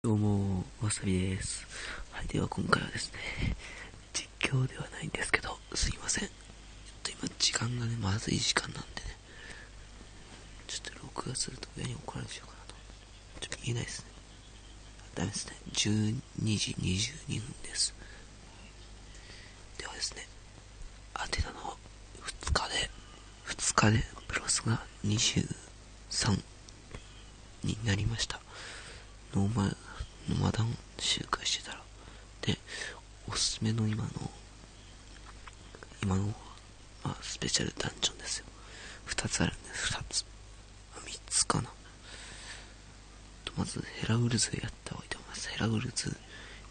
どうも、わさびです。はい、では今回はですね、実況ではないんですけど、すいません。今時間がね、まずい時間なんでね、ちょっと録画すると親に怒られちゃうかなと。ちょっと言えないですね。ダメですね。12時22分です。ではですね、アテナの2日で、プラスが23になりました。ノマダン周回してたら。で、おすすめの今の、スペシャルダンジョンですよ。2つあるんです、2つ。3つかな。まず、ヘラウルズやった方がいいと思います。ヘラウルズ、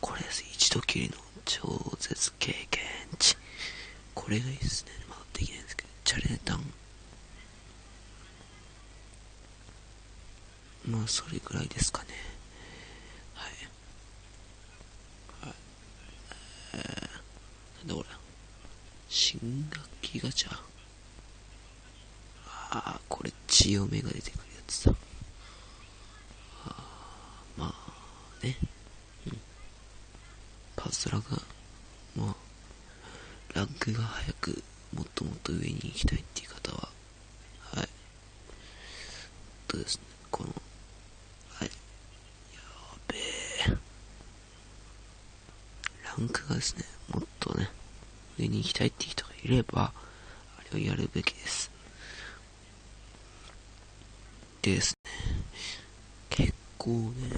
これです。一度きりの超絶経験値。これがいいですね。まだできないんですけど、チャレダン。それぐらいですかね。はい。なんだこれ。新学期ガチャ。これ、血読めが出てくるやつだ。ね。パズラが、ランクが早く、もっともっと上に行きたいっていう方は、はい。ですね、はい。べー。ランクがですね、もっとね、上に行きたいっていう人がいれば、あれをやるべきです。でですね、結構ね、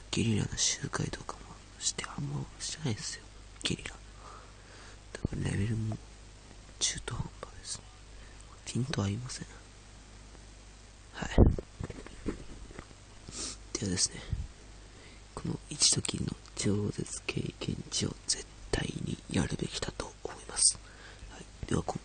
ゲリラの集会とかもあんましてないですよ。ゲリラ。だからレベルも中途半端です。ピンと合いません。はい。ではですね、この一時の超絶経験値を絶対にやるべきだと思います。はい。では今